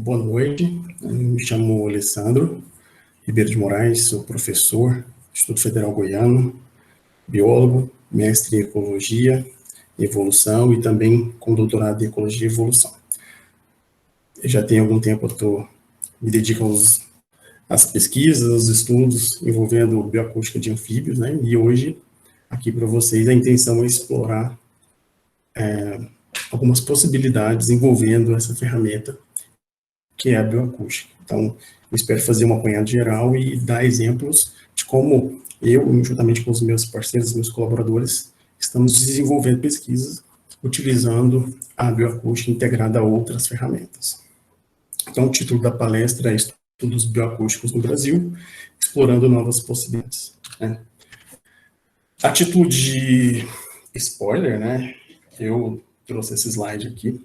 boa noite. Eu me chamo Alessandro Ribeiro de Moraes, sou professor, Instituto Federal Goiano, biólogo, mestre em Ecologia e Evolução e também com doutorado em Ecologia e Evolução. Eu já tenho algum tempo me dedico às pesquisas, aos estudos envolvendo bioacústica de anfíbios, né? E hoje, aqui para vocês, a intenção é explorar algumas possibilidades envolvendo essa ferramenta que é a bioacústica. Então, eu espero fazer um apanhado geral e dar exemplos de como eu, juntamente com os meus parceiros, meus colaboradores, estamos desenvolvendo pesquisas utilizando a bioacústica integrada a outras ferramentas. Então, o título da palestra é Estudos Bioacústicos no Brasil, explorando novas possibilidades. Né? A título de spoiler, né, eu trouxe esse slide aqui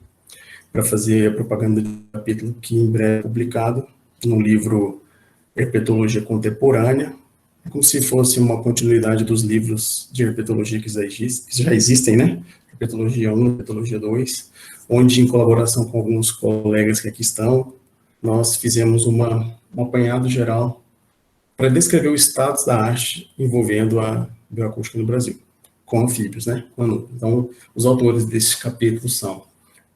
para fazer a propaganda de um capítulo que em breve é publicado no livro Herpetologia Contemporânea, como se fosse uma continuidade dos livros de herpetologia que já existem, né? Herpetologia 1, Herpetologia 2, onde, em colaboração com alguns colegas que aqui estão, nós fizemos um apanhado geral para descrever o status da arte envolvendo a bioacústica no Brasil, com anfíbios, né? Então, os autores desse capítulo são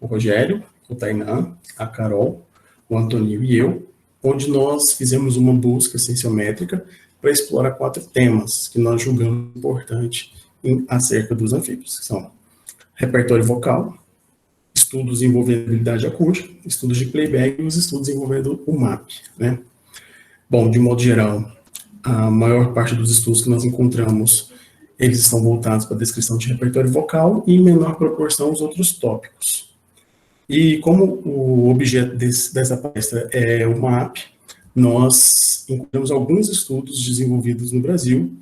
o Rogério, o Tainan, a Carol, o Antonio e eu, onde nós fizemos uma busca sensiométrica para explorar 4 temas que nós julgamos importantes acerca dos anfíbios, que são repertório vocal, estudos envolvendo habilidade acústica, estudos de playback e os estudos envolvendo o MAP, né? Bom, de modo geral, a maior parte dos estudos que nós encontramos, eles estão voltados para a descrição de repertório vocal e, em menor proporção, os outros tópicos. E como o objeto dessa palestra é o MAP, nós encontramos alguns estudos desenvolvidos no Brasil,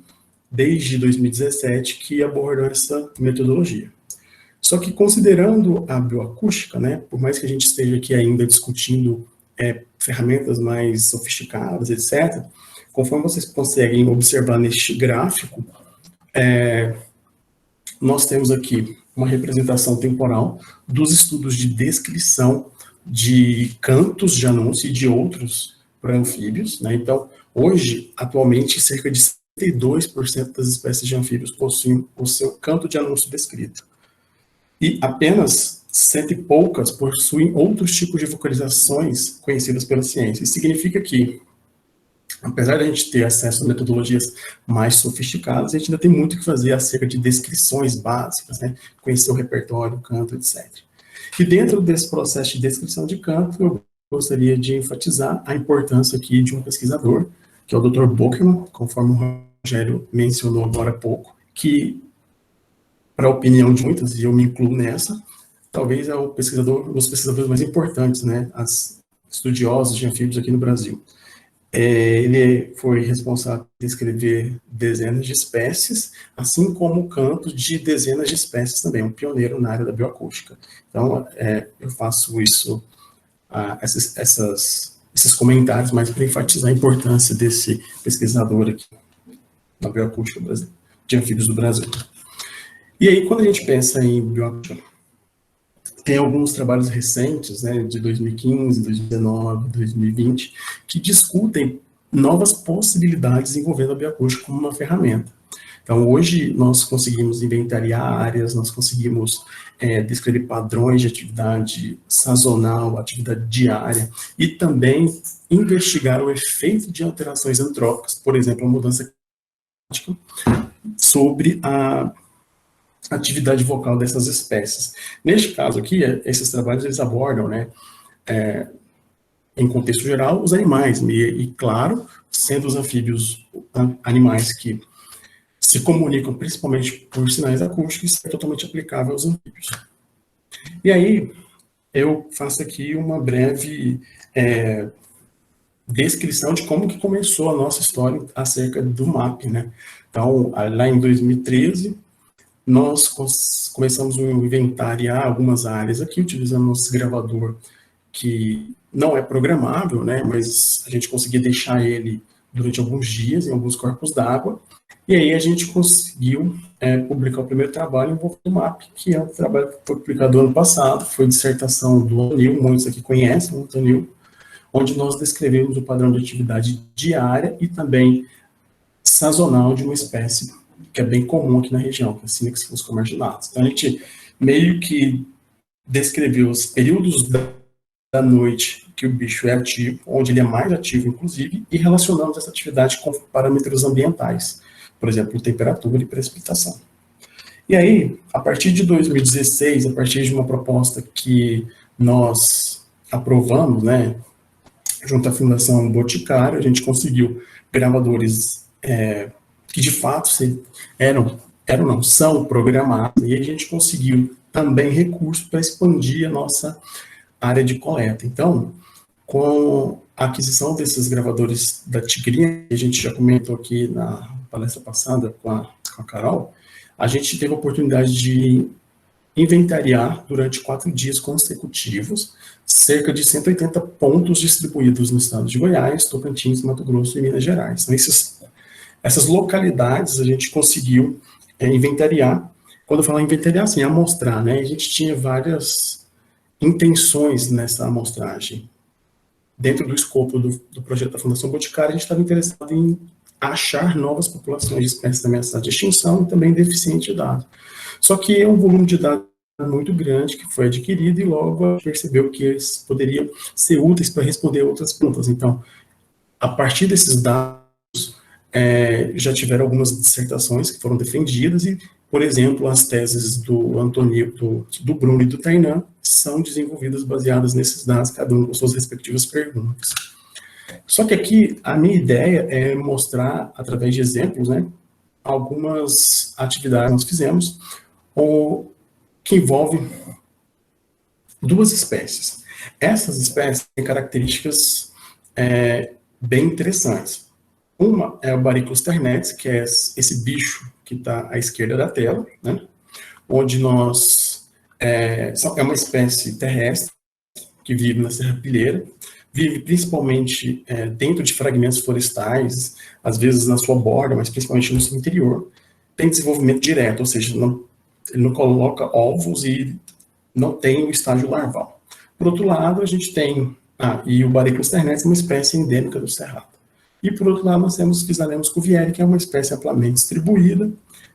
desde 2017, que abordam essa metodologia. Só que considerando a bioacústica, né, por mais que a gente esteja aqui ainda discutindo ferramentas mais sofisticadas, etc., conforme vocês conseguem observar neste gráfico, nós temos aqui uma representação temporal dos estudos de descrição de cantos de anúncio e de outros para anfíbios, né? Então, hoje, atualmente, cerca de 72% das espécies de anfíbios possuem o seu canto de anúncio descrito. E apenas 100 e poucas possuem outros tipos de vocalizações conhecidas pela ciência. Isso significa que, apesar de a gente ter acesso a metodologias mais sofisticadas, a gente ainda tem muito o que fazer acerca de descrições básicas, né? Conhecer o repertório, o canto, etc. E dentro desse processo de descrição de canto, eu gostaria de enfatizar a importância aqui de um pesquisador, que é o Dr. Bockman, conforme o Rogério mencionou agora há pouco, que, para a opinião de muitas, e eu me incluo nessa, talvez é um dos pesquisadores mais importantes, né? As estudiosos de anfíbios aqui no Brasil. Ele foi responsável por descrever dezenas de espécies, assim como o canto de dezenas de espécies também, um pioneiro na área da bioacústica. Então, eu faço esses comentários mais para enfatizar a importância desse pesquisador aqui na bioacústica de anfíbios do Brasil. E aí, quando a gente pensa em bioacústica, tem alguns trabalhos recentes, né, de 2015, 2019, 2020, que discutem novas possibilidades envolvendo a bioacústica como uma ferramenta. Então, hoje, nós conseguimos inventariar áreas, nós conseguimos descrever padrões de atividade sazonal, atividade diária, e também investigar o efeito de alterações antrópicas, por exemplo, a mudança climática, sobre a atividade vocal dessas espécies. Neste caso aqui, esses trabalhos eles abordam, né, em contexto geral, os animais, e claro, sendo os anfíbios animais que se comunicam principalmente por sinais acústicos, isso é totalmente aplicável aos anfíbios. E aí, eu faço aqui uma breve descrição de como que começou a nossa história acerca do MAP, né? Então, lá em 2013, nós começamos a inventariar algumas áreas aqui, utilizando nosso gravador, que não é programável, né, mas a gente conseguia deixar ele durante alguns dias em alguns corpos d'água, e aí a gente conseguiu publicar o primeiro trabalho envolvendo o MAP, que é um trabalho que foi publicado ano passado, foi dissertação do Antonio, muitos aqui conhecem o Antonio, onde nós descrevemos o padrão de atividade diária e também sazonal de uma espécie que é bem comum aqui na região, que é a Cinex fuscomarginatus. Então, a gente meio que descreveu os períodos da noite que o bicho é ativo, onde ele é mais ativo, inclusive, e relacionamos essa atividade com parâmetros ambientais, por exemplo, temperatura e precipitação. E aí, a partir de 2016, a partir de uma proposta que nós aprovamos, né, junto à Fundação Boticário, a gente conseguiu gravadores que de fato são programados, e a gente conseguiu também recursos para expandir a nossa área de coleta. Então, com a aquisição desses gravadores da Tigrinha, que a gente já comentou aqui na palestra passada com a Carol, a gente teve a oportunidade de inventariar durante 4 dias consecutivos cerca de 180 pontos distribuídos no estado de Goiás, Tocantins, Mato Grosso e Minas Gerais. Então, essas localidades a gente conseguiu inventariar. Quando eu falo inventariar, assim, amostrar, né? A gente tinha várias intenções nessa amostragem. Dentro do escopo do projeto da Fundação Boticário, a gente estava interessado em achar novas populações de espécies ameaçadas de extinção e também deficiente de dados. Só que é um volume de dados muito grande que foi adquirido e logo percebeu que eles poderiam ser úteis para responder outras perguntas. Então, a partir desses dados, já tiveram algumas dissertações que foram defendidas e, por exemplo, as teses do Antônio, do Bruno e do Tainan são desenvolvidas baseadas nesses dados, cada um com suas respectivas perguntas. Só que aqui a minha ideia é mostrar, através de exemplos, né, algumas atividades que nós fizemos que envolvem 2 espécies. Essas espécies têm características bem interessantes. Uma é o Baryclus ternetes, que é esse bicho que está à esquerda da tela, né, onde é uma espécie terrestre que vive na serrapilheira, vive principalmente dentro de fragmentos florestais, às vezes na sua borda, mas principalmente no seu interior. Tem desenvolvimento direto, ou seja, ele não coloca ovos e não tem o estágio larval. Por outro lado, a gente tem, e o Baryclus ternetes é uma espécie endêmica do Cerrado. E por outro lado, nós temos Physalemus cuvieri, que é uma espécie amplamente distribuída,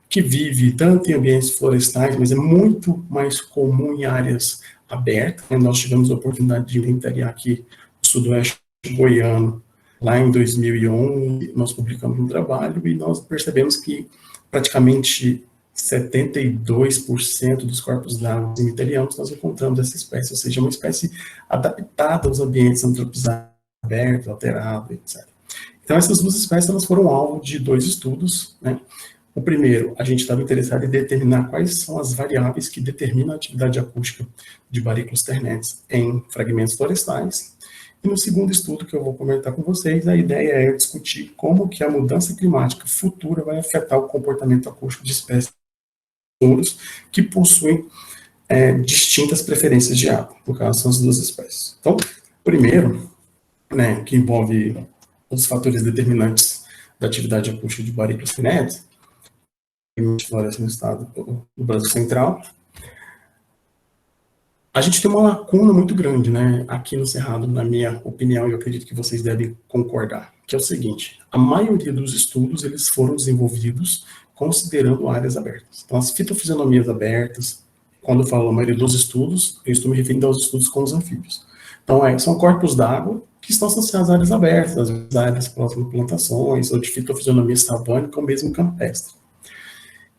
que vive tanto em ambientes florestais, mas é muito mais comum em áreas abertas. Nós tivemos a oportunidade de inventariar aqui o sudoeste goiano, lá em 2011, nós publicamos um trabalho e nós percebemos que praticamente 72% dos corpos d'água cemiterianos nós encontramos essa espécie, ou seja, uma espécie adaptada aos ambientes antropizados, abertos, alterados, etc. Então, essas 2 espécies elas foram alvo de 2 estudos, né? O primeiro, a gente estava interessado em determinar quais são as variáveis que determinam a atividade acústica de Baryclus ternetes em fragmentos florestais. E no segundo estudo que eu vou comentar com vocês, a ideia é discutir como que a mudança climática futura vai afetar o comportamento acústico de espécies que possuem distintas preferências de água, no caso são as 2 espécies. Então, primeiro, né, que envolve os fatores determinantes da atividade acústica de Baryclus ternetes, que floresce no estado do Brasil Central, a gente tem uma lacuna muito grande, né, aqui no Cerrado, na minha opinião, e eu acredito que vocês devem concordar, que é o seguinte: a maioria dos estudos, eles foram desenvolvidos considerando áreas abertas. Então, as fitofisionomias abertas, quando eu falo a maioria dos estudos, eu estou me referindo aos estudos com os anfíbios. Então, são corpos d'água que estão associados a áreas abertas, às áreas próximas de plantações, ou de fitofisionomia savânica, ou mesmo campestre.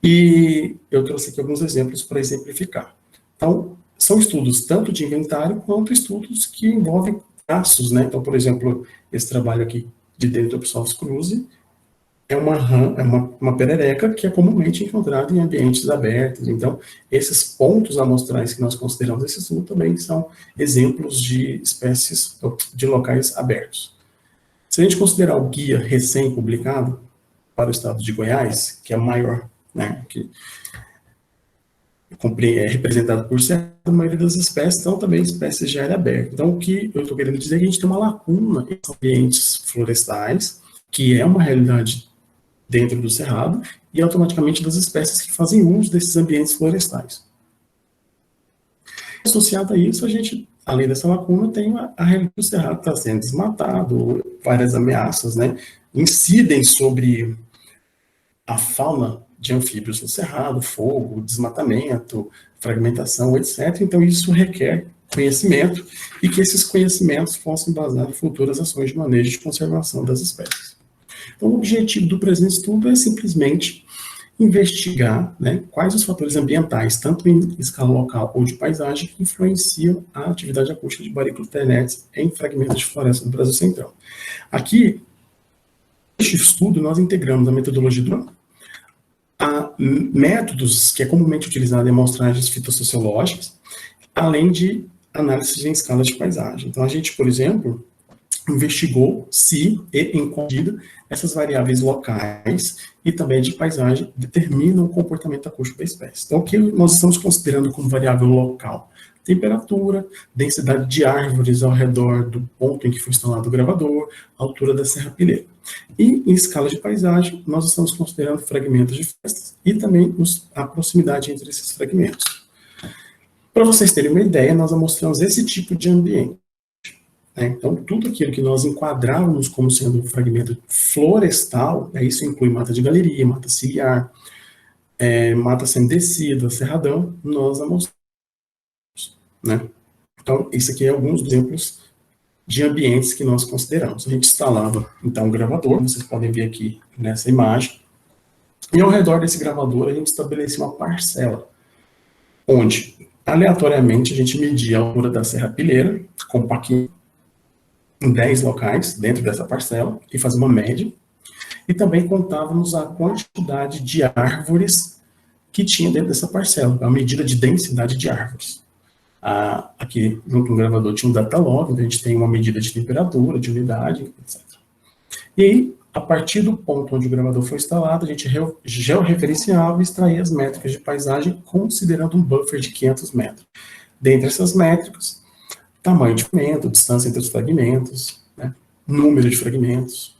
E eu trouxe aqui alguns exemplos para exemplificar. Então, são estudos tanto de inventário quanto estudos que envolvem traços, né? Então, por exemplo, esse trabalho aqui de Denitopsis cruzi é uma rã, uma perereca que é comumente encontrada em ambientes abertos. Então, esses pontos amostrais que nós consideramos nesse estudo também são exemplos de espécies, de locais abertos. Se a gente considerar o guia recém-publicado para o estado de Goiás, que é maior, né, que é representado por certo, a maioria das espécies são também espécies de área aberta. Então, o que eu estou querendo dizer é que a gente tem uma lacuna em ambientes florestais, que é uma realidade dentro do Cerrado, e automaticamente das espécies que fazem uso desses ambientes florestais. Associado a isso, a gente além dessa lacuna, tem a realidade do cerrado está sendo desmatado, várias ameaças, né, incidem sobre a fauna de anfíbios no cerrado, fogo, desmatamento, fragmentação, etc. Então, isso requer conhecimento e que esses conhecimentos possam embasar em futuras ações de manejo de conservação das espécies. Então, o objetivo do presente estudo é simplesmente investigar, né, quais os fatores ambientais, tanto em escala local ou de paisagem, que influenciam a atividade acústica de Baryclus ternetes em fragmentos de floresta do Brasil Central. Aqui, neste estudo, nós integramos a metodologia do a métodos que é comumente utilizado em amostragens fitossociológicas, além de análise em escala de paisagem. Então, a gente, por exemplo, investigou se e em qual medida essas variáveis locais e também de paisagem determinam o comportamento acústico da espécie. Então, o que nós estamos considerando como variável local? Temperatura, densidade de árvores ao redor do ponto em que foi instalado o gravador, altura da serrapilheira. E, em escala de paisagem, nós estamos considerando fragmentos de florestas e também a proximidade entre esses fragmentos. Para vocês terem uma ideia, nós mostramos esse tipo de ambiente. Então, tudo aquilo que nós enquadrávamos como sendo um fragmento florestal, isso inclui mata de galeria, mata ciliar, mata semidecida, cerradão, nós mostramos. Né? Então, isso aqui é alguns exemplos de ambientes que nós consideramos. A gente instalava, então, um gravador, vocês podem ver aqui nessa imagem, e ao redor desse gravador a gente estabelecia uma parcela, onde, aleatoriamente, a gente media a altura da serrapilheira, com um paquinho, em 10 locais dentro dessa parcela, e fazia uma média, e também contávamos a quantidade de árvores que tinha dentro dessa parcela, a medida de densidade de árvores. Aqui, junto no gravador, tinha um datalog, onde a gente tem uma medida de temperatura, de umidade, etc. E aí, a partir do ponto onde o gravador foi instalado, a gente georreferenciava e extraía as métricas de paisagem, considerando um buffer de 500 metros. Dentre essas métricas, tamanho de fragmento, distância entre os fragmentos, né, número de fragmentos.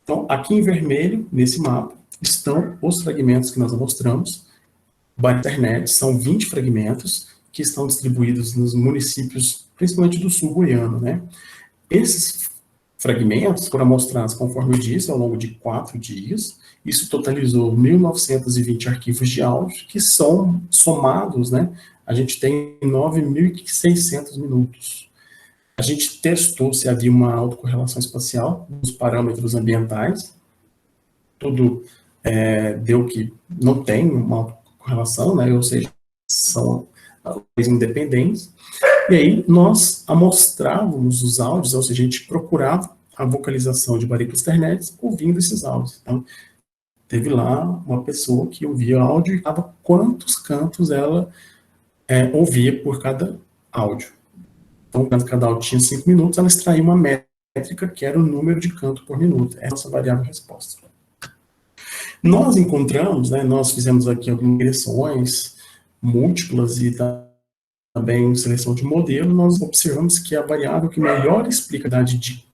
Então, aqui em vermelho, nesse mapa, estão os fragmentos que nós mostramos. Baryclus ternetes são 20 fragmentos que estão distribuídos nos municípios, principalmente do sul goiano, né? Esses fragmentos foram amostrados, conforme eu disse, ao longo de 4 dias. Isso totalizou 1.920 arquivos de áudio, que são somados, né? A gente tem 9.600 minutos. A gente testou se havia uma autocorrelação espacial nos parâmetros ambientais. Tudo deu que não tem uma autocorrelação, né? Ou seja, são independentes. E aí nós amostrávamos os áudios, ou seja, a gente procurava a vocalização de Baryclus ternetes ouvindo esses áudios. Então, teve lá uma pessoa que ouvia áudio e falava quantos cantos ela ouvia por cada áudio. Então, quando cada áudio tinha 5 minutos, ela extraía uma métrica que era o número de canto por minuto. Essa é a nossa variável resposta. Nós encontramos, né, nós fizemos aqui algumas regressões múltiplas e também seleção de modelo, nós observamos que a variável que melhor explica a idade de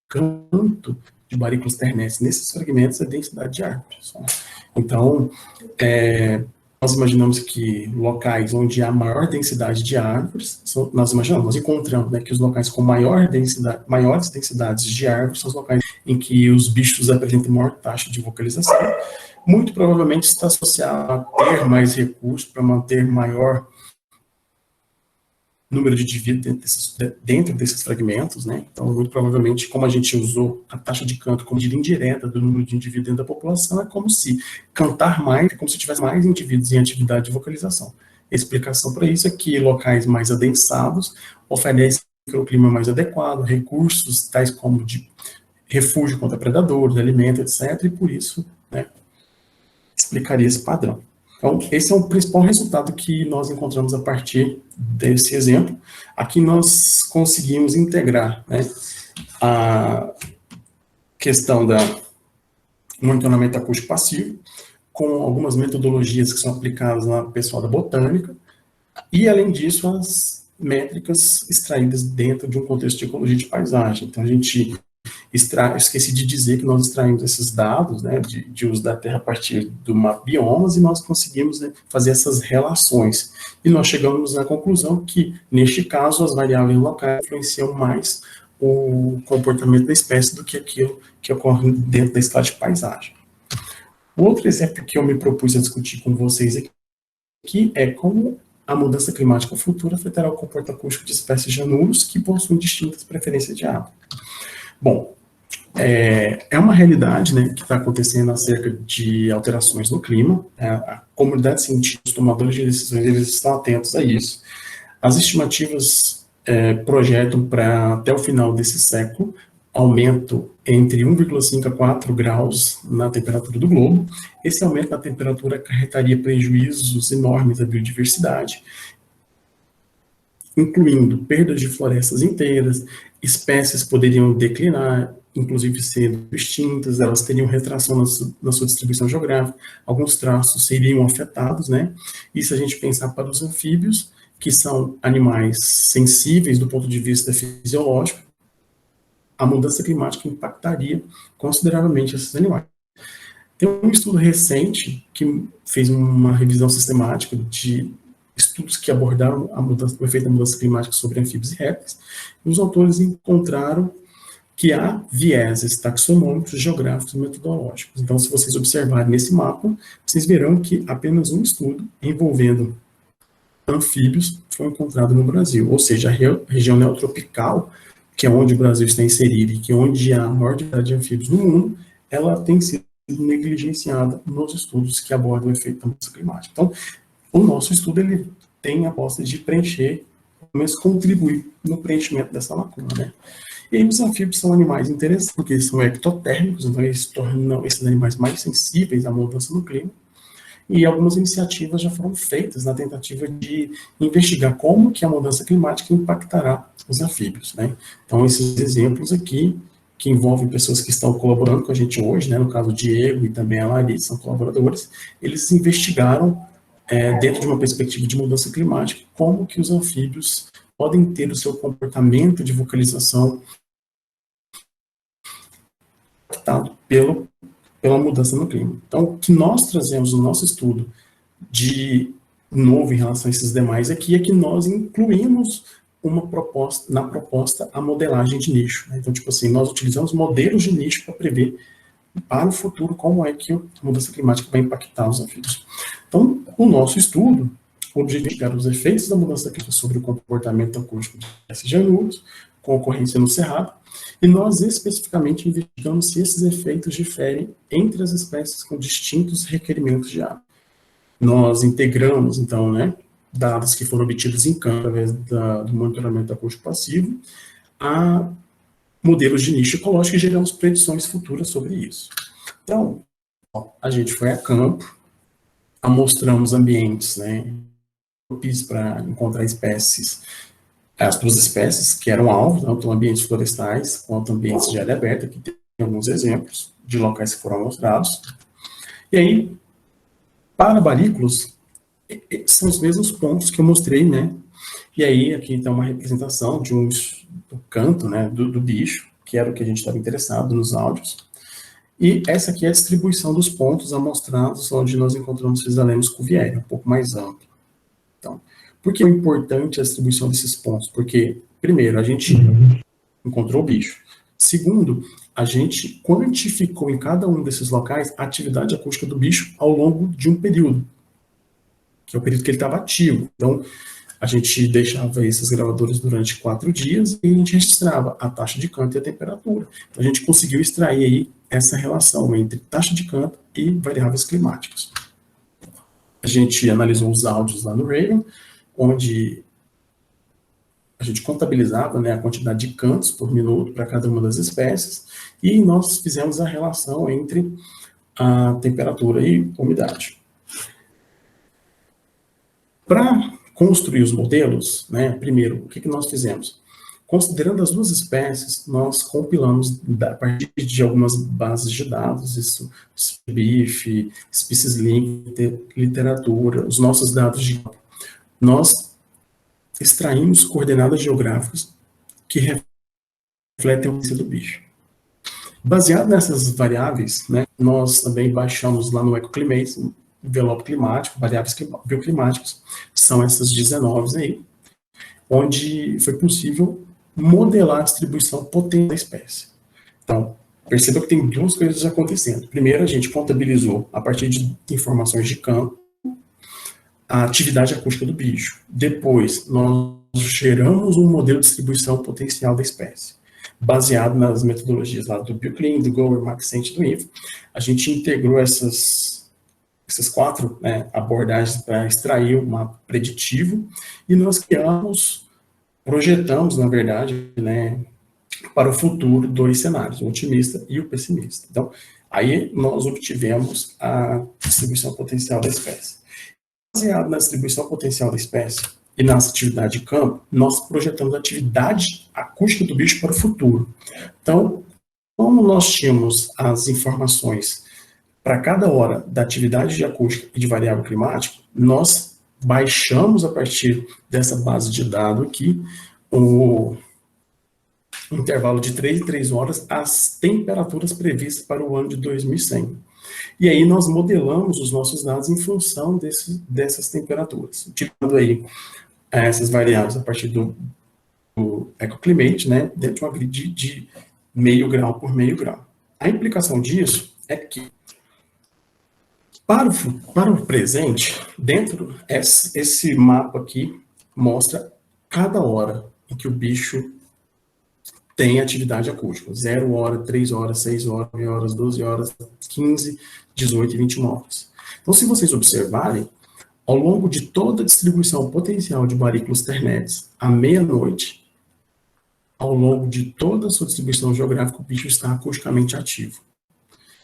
canto de Baryclus ternetes nesses fragmentos é a densidade de árvores. Então, nós imaginamos que locais onde há maior densidade de árvores, nós encontramos, né, que os locais com maiores densidades de árvores são os locais em que os bichos apresentam maior taxa de vocalização. Muito provavelmente está associado a ter mais recursos para manter maior número de indivíduos dentro desses fragmentos, né? Então, muito provavelmente, como a gente usou a taxa de canto como medida indireta do número de indivíduos dentro da população, é como se cantar mais, é como se tivesse mais indivíduos em atividade de vocalização. A explicação para isso é que locais mais adensados oferecem um microclima mais adequado, recursos tais como de refúgio contra predadores, alimento, etc., e por isso, né, explicaria esse padrão. Então, esse é o principal resultado que nós encontramos a partir desse exemplo. Aqui nós conseguimos integrar, né, a questão da monitoramento acústico passivo com algumas metodologias que são aplicadas lá no pessoal da botânica e, além disso, as métricas extraídas dentro de um contexto de ecologia de paisagem. Então, a gente Eu esqueci de dizer que nós extraímos esses dados, né, de uso da Terra a partir do mapa biomas, e nós conseguimos, né, fazer essas relações. E nós chegamos à conclusão que, neste caso, as variáveis locais influenciam mais o comportamento da espécie do que aquilo que ocorre dentro da escala de paisagem. O outro exemplo que eu me propus a discutir com vocês aqui é como a mudança climática futura afetará o comportamento acústico de espécies de anuros que possuem distintas preferências de água. Bom, é uma realidade, né, que está acontecendo acerca de alterações no clima. A comunidade científica, os tomadores de decisões, eles estão atentos a isso. As estimativas projetam para até o final desse século aumento entre 1,5 a 4 graus na temperatura do globo. Esse aumento na temperatura acarretaria prejuízos enormes à biodiversidade, incluindo perdas de florestas inteiras, espécies poderiam declinar, inclusive sendo extintas, elas teriam retração na sua distribuição geográfica, alguns traços seriam afetados, né? E se a gente pensar para os anfíbios, que são animais sensíveis do ponto de vista fisiológico, a mudança climática impactaria consideravelmente esses animais. Tem um estudo recente que fez uma revisão sistemática de estudos que abordaram o efeito da mudança climática sobre anfíbios e répteis, e os autores encontraram que há vieses taxonômicos, geográficos e metodológicos. Então, se vocês observarem nesse mapa, vocês verão que apenas um estudo envolvendo anfíbios foi encontrado no Brasil, ou seja, a região neotropical, que é onde o Brasil está inserido e que é onde há a maior quantidade de anfíbios no mundo, ela tem sido negligenciada nos estudos que abordam o efeito da mudança climática. Então, o nosso estudo ele tem a aposta de preencher, pelo menos contribuir no preenchimento dessa lacuna, né? E aí os anfíbios são animais interessantes, porque eles são ectotérmicos, então eles tornam esses animais mais sensíveis à mudança no clima. E algumas iniciativas já foram feitas na tentativa de investigar como que a mudança climática impactará os anfíbios, né? Então, esses exemplos aqui, que envolvem pessoas que estão colaborando com a gente hoje, né, no caso o Diego e também a Larissa, são colaboradores, eles investigaram, dentro de uma perspectiva de mudança climática, como que os anfíbios podem ter o seu comportamento de vocalização afetado pela mudança no clima. Então, o que nós trazemos no nosso estudo de novo em relação a esses demais aqui é que nós incluímos na proposta a modelagem de nicho, né? Então, tipo assim, nós utilizamos modelos de nicho para prever para o futuro como é que a mudança climática vai impactar os anfíbios. Então, o nosso estudo, o objetivo era os efeitos da mudança climática sobre o comportamento acústico de espécies de anuros, com ocorrência no cerrado, e nós especificamente investigamos se esses efeitos diferem entre as espécies com distintos requerimentos de água. Nós integramos, então, né, dados que foram obtidos em campo através do monitoramento acústico passivo a modelos de nicho ecológico e geramos predições futuras sobre isso. Então, a gente foi a campo, amostramos ambientes, né, para encontrar espécies, as duas espécies que eram alvos, tanto ambientes florestais quanto ambientes de área aberta, que tem alguns exemplos de locais que foram mostrados. E aí, para barículos, são os mesmos pontos que eu mostrei, né? E aí, aqui está uma representação do canto, né, do bicho, que era o que a gente estava interessado nos áudios. E essa aqui é a distribuição dos pontos amostrados, onde nós encontramos Physalenus cuvieri, um pouco mais amplo. Então, por que é importante a distribuição desses pontos? Porque, primeiro, a gente encontrou o bicho. Segundo, a gente quantificou em cada um desses locais a atividade acústica do bicho ao longo de um período, que é o período que ele estava ativo. Então, a gente deixava esses gravadores durante 4 dias e a gente registrava a taxa de canto e a temperatura. Então, a gente conseguiu extrair aí essa relação entre taxa de canto e variáveis climáticas. A gente analisou os áudios lá no Raven, onde a gente contabilizava, né, a quantidade de cantos por minuto para cada uma das espécies, e nós fizemos a relação entre a temperatura e umidade. Para construir os modelos, né, primeiro, o que nós fizemos? Considerando as duas espécies, nós compilamos a partir de algumas bases de dados, isso, SPBIF, Species-Link, literatura, os nossos dados de campo. Nós extraímos coordenadas geográficas que refletem o índice do bicho. Baseado nessas variáveis, né, nós também baixamos lá no EcoClimate, envelope climático, variáveis bioclimáticas, são essas 19 aí, onde foi possível modelar a distribuição potencial da espécie. Então, perceba que tem duas coisas acontecendo. Primeiro, a gente contabilizou, a partir de informações de campo, a atividade acústica do bicho. Depois, nós geramos um modelo de distribuição potencial da espécie. Baseado nas metodologias lá do BioClim, do Gower, Maxent e do INFO, a gente integrou essas quatro, né, abordagens para extrair o mapa preditivo, e nós projetamos, na verdade, né, para o futuro, dois cenários, o otimista e o pessimista. Então, aí nós obtivemos a distribuição potencial da espécie. Baseado na distribuição potencial da espécie e na atividade de campo, nós projetamos a atividade acústica do bicho para o futuro. Então, como nós tínhamos as informações para cada hora da atividade de acústica e de variável climática, nós baixamos a partir dessa base de dados aqui o intervalo de 3 em 3 horas as temperaturas previstas para o ano de 2100. E aí nós modelamos os nossos dados em função dessas temperaturas, utilizando aí essas variáveis a partir do EcoClimate, né, dentro de uma grid de meio grau por meio grau. A implicação disso é que, para o presente, dentro esse mapa aqui mostra cada hora em que o bicho tem atividade acústica. 0 hora, 3 horas, 6 horas, 9 horas, 12 horas, 15, 18 e 21 horas. Então, se vocês observarem, ao longo de toda a distribuição potencial de Bariclos ternetes, à meia-noite, ao longo de toda a sua distribuição geográfica, o bicho está acusticamente ativo.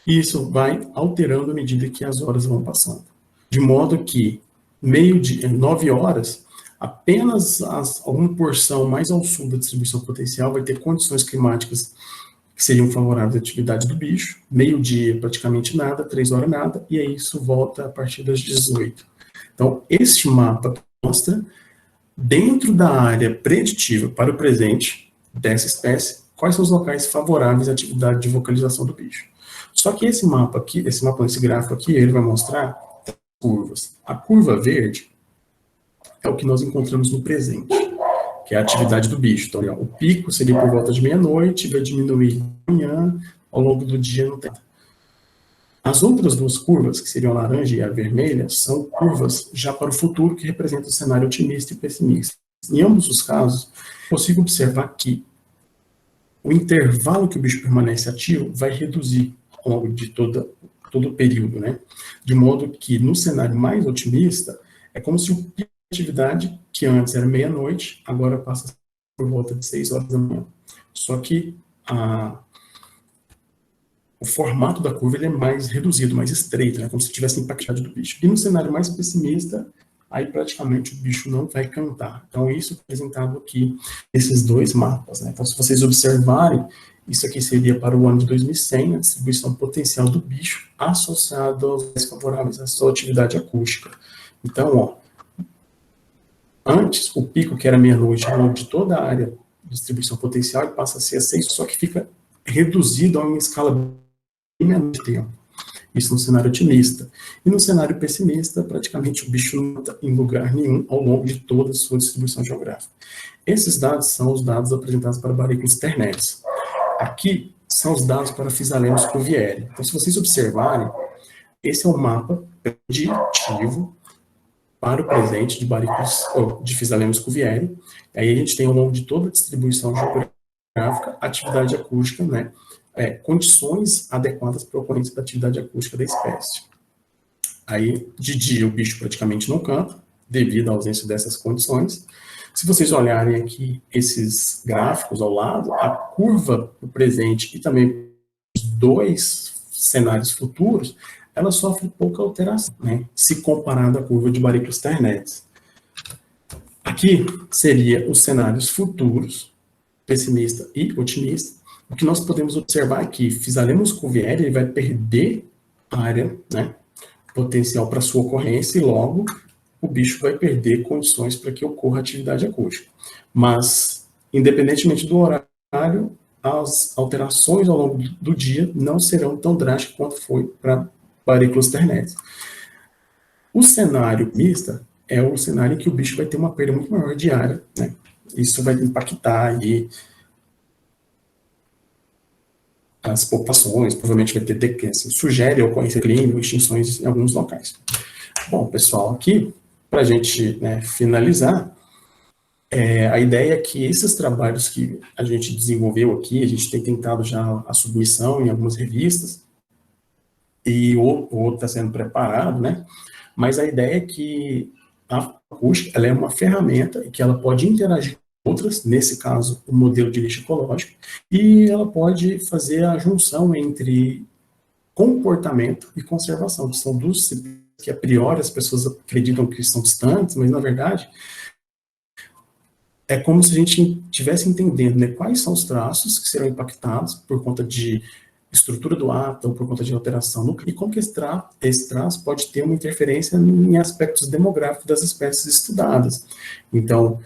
E isso vai alterando à medida que as horas vão passando. De modo que, 9 horas, apenas alguma porção mais ao sul da distribuição potencial vai ter condições climáticas que seriam favoráveis à atividade do bicho. Meio-dia, praticamente nada, 3 horas, nada, e aí isso volta a partir das 18. Então, este mapa mostra, dentro da área preditiva para o presente dessa espécie, quais são os locais favoráveis à atividade de vocalização do bicho. Só que esse gráfico aqui, ele vai mostrar curvas. A curva verde é o que nós encontramos no presente, que é a atividade do bicho. Então, o pico seria por volta de meia-noite, vai diminuir amanhã, ao longo do dia não tem. As outras duas curvas, que seriam a laranja e a vermelha, são curvas já para o futuro, que representam o cenário otimista e pessimista. Em ambos os casos, é possível observar que o intervalo que o bicho permanece ativo vai reduzir ao longo de todo o período, né? De modo que, no cenário mais otimista, é como se o pico de atividade, que antes era meia-noite, agora passa por volta de 6 horas da manhã. Só que o formato da curva ele é mais reduzido, mais estreito, né? Como se tivesse impactado do bicho. E no cenário mais pessimista, aí praticamente o bicho não vai cantar. Então, isso é apresentado aqui, esses dois mapas, né? Então, se vocês observarem, isso aqui seria para o ano de 2100, a distribuição potencial do bicho associado aos favoráveis à sua atividade acústica. Então, ó, antes, o pico, que era meia-noite, ao longo de toda a área de distribuição potencial, ele passa a ser 6, só que fica reduzido a uma escala bem menor de tempo. Isso no cenário otimista. E no cenário pessimista, praticamente o bicho não está em lugar nenhum ao longo de toda a sua distribuição geográfica. Esses dados são os dados apresentados para Bariclos ternetes. Aqui são os dados para Physalenus cuvieri. Então, se vocês observarem, esse é o mapa preditivo para o presente de Bariclos, de Physalenus cuvieri. Aí a gente tem ao longo de toda a distribuição geográfica, atividade acústica, né? Condições adequadas para a ocorrência da atividade acústica da espécie. Aí, de dia, o bicho praticamente não canta, devido à ausência dessas condições. Se vocês olharem aqui esses gráficos ao lado, a curva do presente e também os dois cenários futuros, ela sofre pouca alteração, né, se comparada à curva de Bariclos ternetes. Aqui seria os cenários futuros, pessimista e otimista. O que nós podemos observar é que Physalenus cuvieri ele vai perder área, né, potencial para sua ocorrência e logo o bicho vai perder condições para que ocorra atividade acústica. Mas, independentemente do horário, as alterações ao longo do dia não serão tão drásticas quanto foi para Varicose ternesis. O cenário mista é o cenário em que o bicho vai ter uma perda muito maior diária, né? Isso vai impactar aí as populações, provavelmente vai ter, assim, sugere a ocorrência clínica, extinções em alguns locais. Bom, pessoal, aqui, para a gente, né, finalizar, a ideia é que esses trabalhos que a gente desenvolveu aqui, a gente tem tentado já a submissão em algumas revistas, e o outro está sendo preparado, né? Mas a ideia é que a acústica, ela é uma ferramenta e que ela pode interagir com outras, nesse caso, o modelo de lixo ecológico, e ela pode fazer a junção entre comportamento e conservação, que são duas disciplinas que, a priori, as pessoas acreditam que são distantes, mas, na verdade, é como se a gente estivesse entendendo, né, quais são os traços que serão impactados por conta de estrutura do hábito ou por conta de alteração no clima, e como que esse traço pode ter uma interferência em aspectos demográficos das espécies estudadas. Então,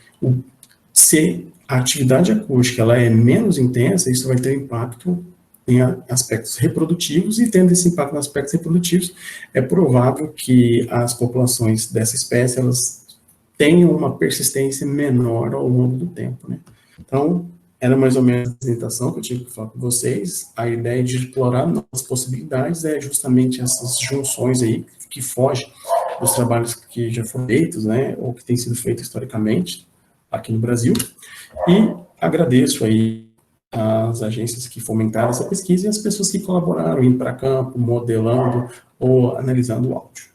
se a atividade acústica ela é menos intensa, isso vai ter impacto em aspectos reprodutivos, e tendo esse impacto nos aspectos reprodutivos, é provável que as populações dessa espécie, elas tenham uma persistência menor ao longo do tempo, né? Então, era mais ou menos a apresentação que eu tive que falar com vocês. A ideia de explorar novas possibilidades é justamente essas junções aí, que fogem dos trabalhos que já foram feitos, né, ou que têm sido feitos historicamente aqui no Brasil. E agradeço aí as agências que fomentaram essa pesquisa e as pessoas que colaboraram, indo para campo, modelando ou analisando o áudio.